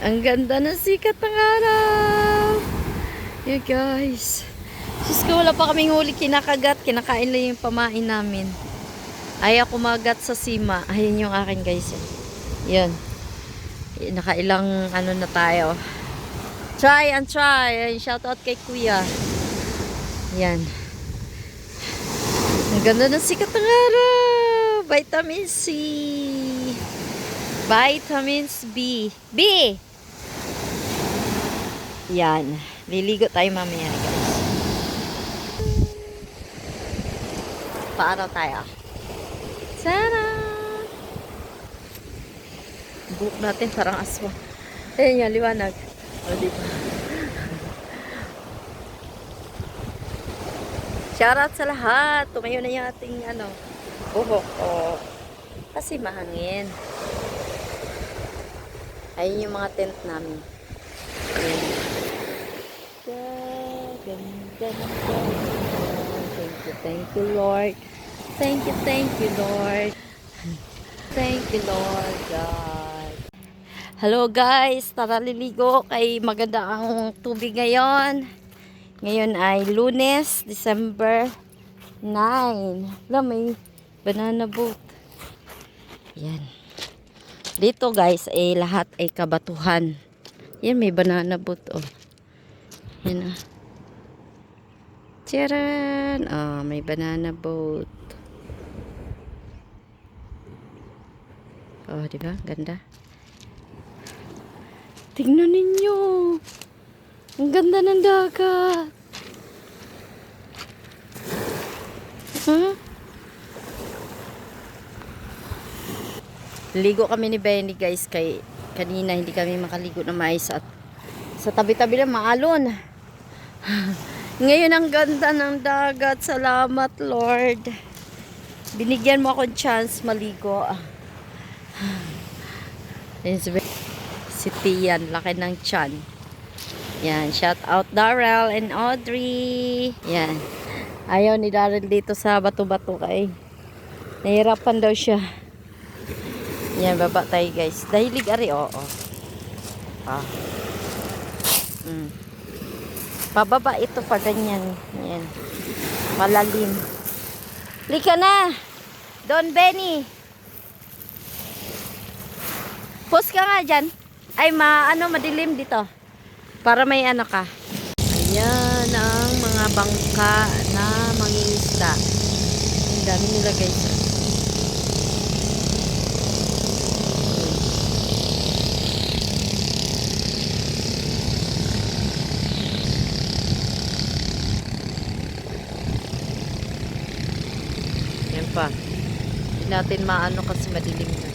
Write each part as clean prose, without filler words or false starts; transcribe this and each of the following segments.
Ang ganda ng sikat ng araw. Yeah, guys. Diyos ko, wala pa kaming huli kinakagat. Kinakain lang yung pamain namin. Ayaw kumagat sa sima. Ayun yung akin, guys. Yan. Nakailang ano na tayo. Try and try. Shout out kay Kuya. Yan. Ang ganda ng sikat ng araw. Vitamin C. Vitamins B. B! Yan. Liligo tayo mamaya, guys. Paaraw tayo. Sana! Buhok natin parang aswa. Ayan yan, liwanag. O, diba? Shoutout sa lahat. Tumayo na yung ating buhok. O, kasi mahangin. Ayun yung mga tent namin. Ayan. Ganda. Thank you, Lord. Thank you, Lord. Thank you, Lord God. Hello guys, tara liligo kay maganda ang tubig ngayon. Ngayon ay Lunes, December 9. Wala, may banana boat. Yan. Dito guys, lahat ay kabatuhan. Yan, may banana boat. Oh. Yan ah. Tiyaran! Oh, may banana boat. Oh, di ba? Ganda. Tingnan ninyo. Ang ganda ng dagat. Huh? Ligo kami ni Benny guys kay kanina hindi kami makaligo na maayos at sa tabi-tabi lang maalon. Ngayon ang ganda ng dagat. Salamat Lord. Binigyan mo akong chance maligo. Si Tian, laki ng tiyan. Yan, shout out Darrell and Audrey. Yan. Ayaw ni Darrell dito sa bato-bato kay nahirapan daw siya. Yan, baba tayo guys. Dahilig ari, oo. Ah. Pababa ito pa ganyan. Yan. Malalim. Lika na. Don Benny. Post ka nga dyan. Ay, madilim dito. Para may ka. Ayan ang mga bangka na mangingisda. Ang dami nila guys. Yan pa. Hindi natin maano kasi madilim na.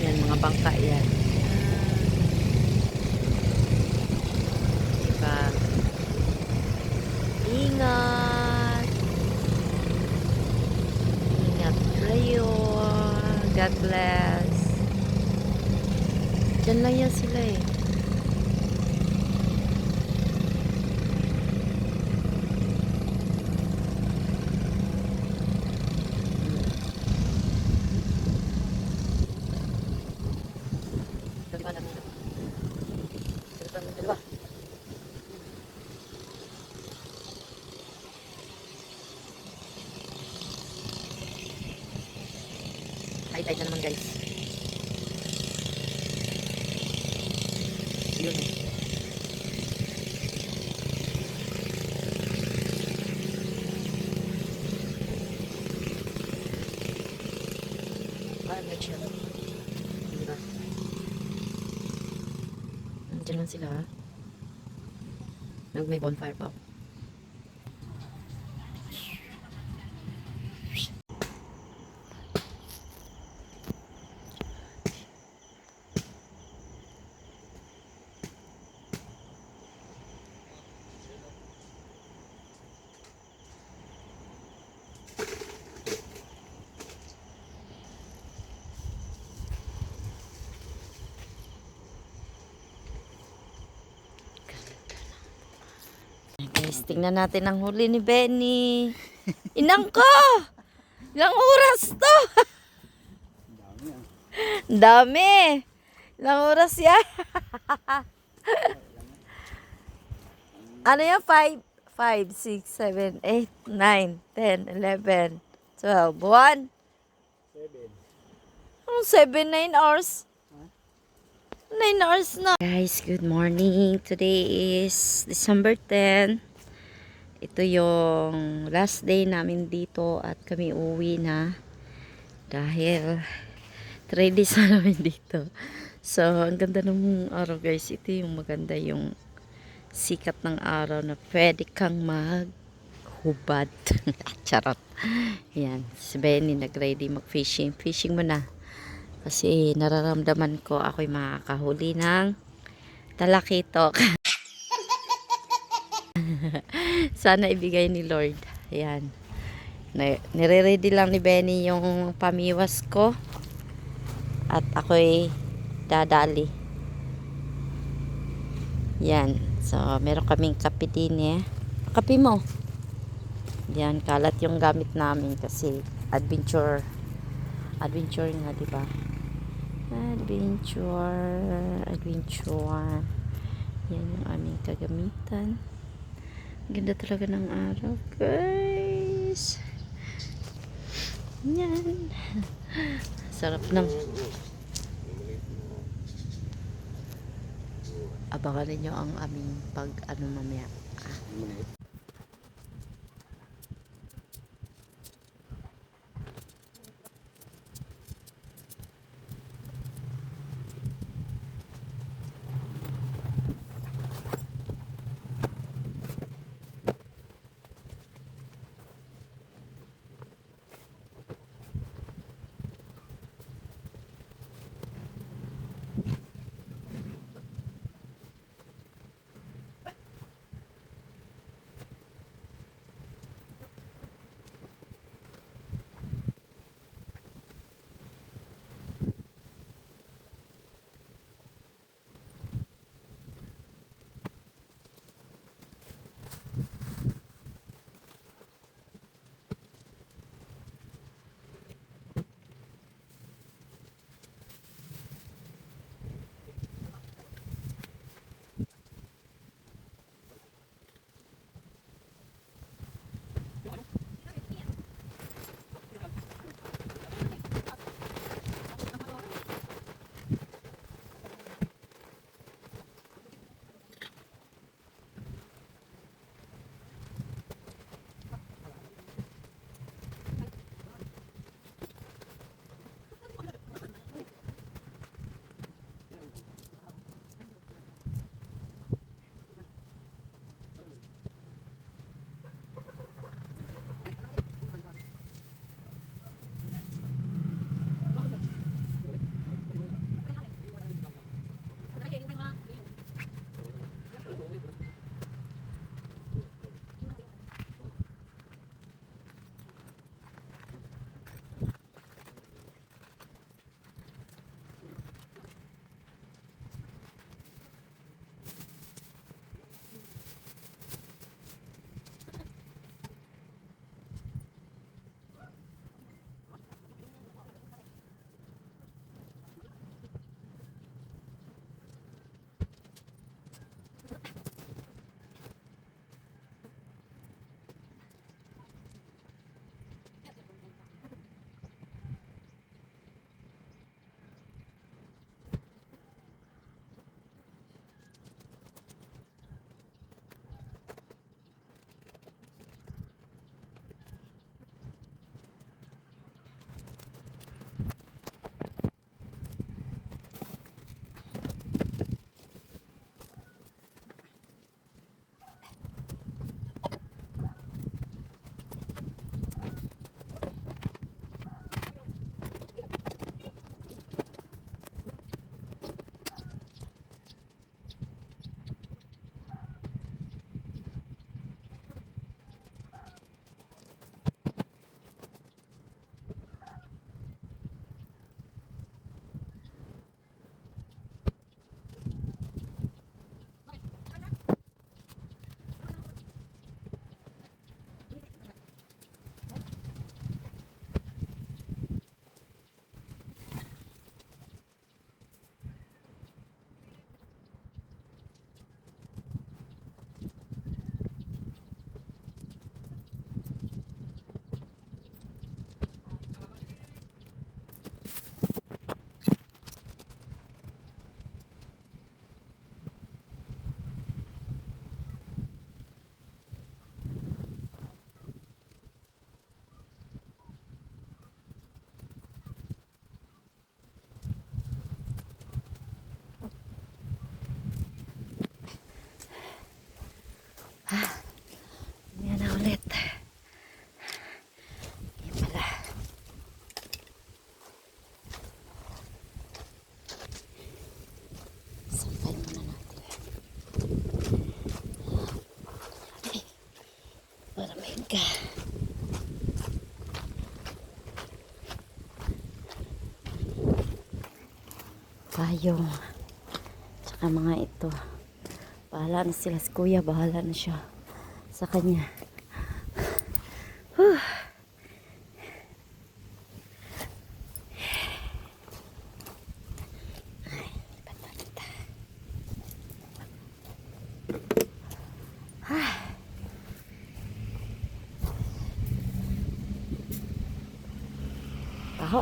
Yan, mga bangka yan. Diba? Ingat. Ingat kayo. God bless. Diyan lang yan sila eh. High tide na naman guys. Yun. Siya. Diba? Nandiyan lang sila. May bonfire pa. Guys, tingnan natin ang huli ni Benny. Inang ko! Ilang oras to? Dami. Ilang oras yan? Ano yan? 5, 5, 6, 7, 8, 9, 10, 11, 12, 1? 7, 9 hours. 9 hours na. Guys, good morning. Today is December 10. Ito yung last day namin dito at kami uwi na. Dahil 3 days na namin dito. So, ang ganda ng araw guys. Ito yung maganda yung sikat ng araw na pwede kang maghubad. Charot. Yan. Si Benny nag-ready mag-fishing. Fishing mo na. Kasi nararamdaman ko ako'y makakahuli ng talakitok. Sana ibigay ni Lord. Ayan. Nire-ready lang ni Benny yung pamiwas ko. At ako'y dadali. Yan. So, meron kaming kape din eh. Kape mo. Yan. Kalat yung gamit namin kasi adventure. Adventure nga, diba? Adventure. Yan yung aming kagamitan. Ganda talaga ng araw, guys. Yan. Sarap ng abangan ninyo ang aming pag ano mamaya. payong. Tsaka mga ito. Bahala na sila. Si kuya, bahala na siya sa kanya. Whew. Taho.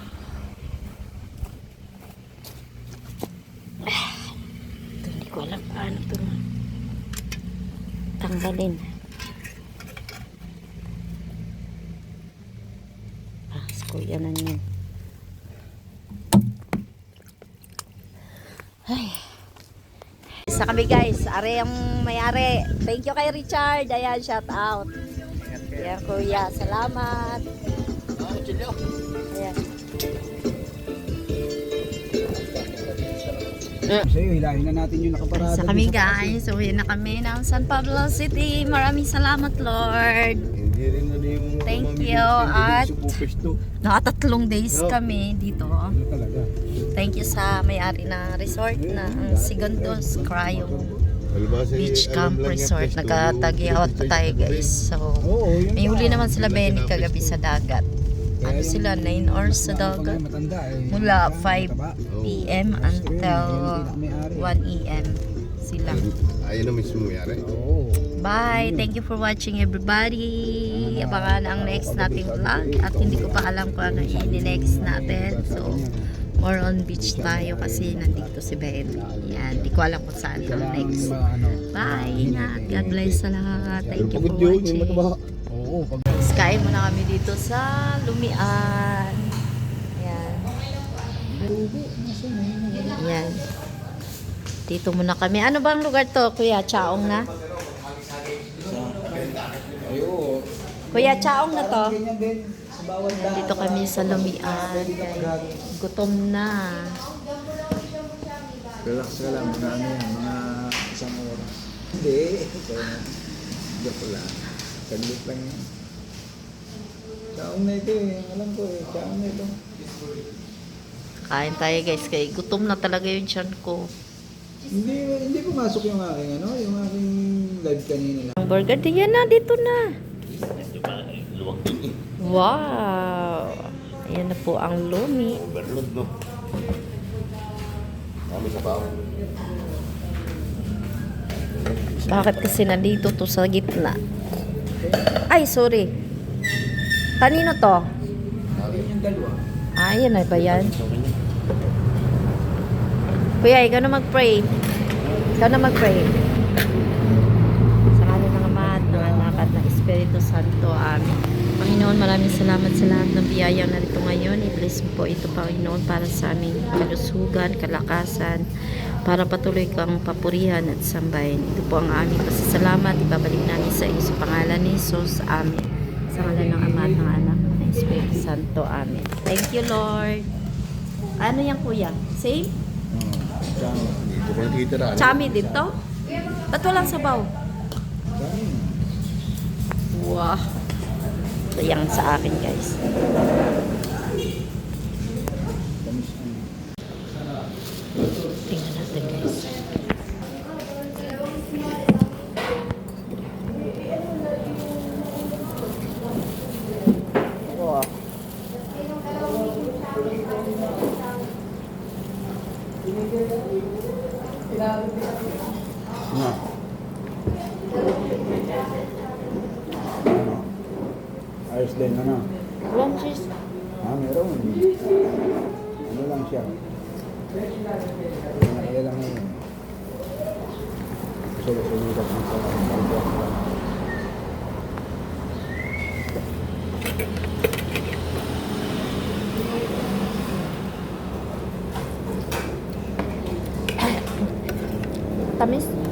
Ito, hindi ko alam paano ito tanggalin. Kuya na yan. Ay. Isa kami guys. Are ang may-ari. Thank you kay Richard. Ayan, shout out. Ayan, kuya. Salamat. Ayan. Sa'yo, hilahin na natin yung nakaparada. Isa kami guys. Uwi na kami ng San Pablo City. Maraming salamat, Lord. Thank you. At nakatatlong days kami dito. Thank you sa may-ari na resort na ang Sigondos Cryo Beach Camp Resort. Nagkatag-out pa tayo guys. So, may huli naman sila Benny kagabi sa dagat. Ano sila, 9 hours sa dagat. Mula 5 p.m. until 1 a.m. sila. Ayun na mismo mayari. Bye! Thank you for watching everybody. Abangan ang next nating vlog. At hindi ko pa alam kung ano i-next natin. So, more on beach tayo kasi nandito si Benny. Yan, hindi ko alam kung saan ang next. Bye! Ingat! God bless sa lahat. Thank you for watching. Kain muna kami dito sa Lumian. Yan. Yan. Dito muna kami. Ano bang lugar to, Kuya? Chaong na? Kuya, Chaong na to? Dito kami sa Lumian. Gutom na. Relax ka lang, mga ano yan, mga isang oras. Hindi, joke lang. Saglit lang yan. Chaong na ito eh, alam ko eh, chaong na ito. Kain tayo guys, kaya gutom na talaga yung tiyan ko. Hindi pumasok yung aking ano, yung aking live kanina lang. Ang burger, yan na, dito na. Wow! Ayan na po ang lumi. Overload, no? Kami sa bao. Bakit kasi nandito to sa gitna? Ay, sorry. Kanino to? Yung dalawa. Ah, yan na ba yan? Kuya, ikaw na mag-pray. Ikaw na mag-pray. Sa kanan ng Ama at ng Anak at ng Espiritu Santo. Amen. Panginoon, maraming salamat sa lahat ng biyayang narito ngayon. I-bless mo po ito, Panginoon, para sa aming kalusugan, kalakasan, para patuloy kang papurihan at sambahin. Ito po ang aming pasasalamat. Ibabalik namin sa iyo sa pangalan ni Jesus. Amen. Sa ngalan ng Ama at ng Anak at ng Espiritu Santo. Amen. Thank you, Lord. Ano yan, Kuya? Same? Chami. Dito ko nakikita. Chami dito? Ba't walang sabaw? Chami. Wow. Ito yung sa akin, guys. Tingnan natin, guys. Wow. Na. Ayos din ano. Walang cheese. Meron. Ano lang siya. Kaya lang yun. Sulit-sulitat ng sa pagkakas. Tamis.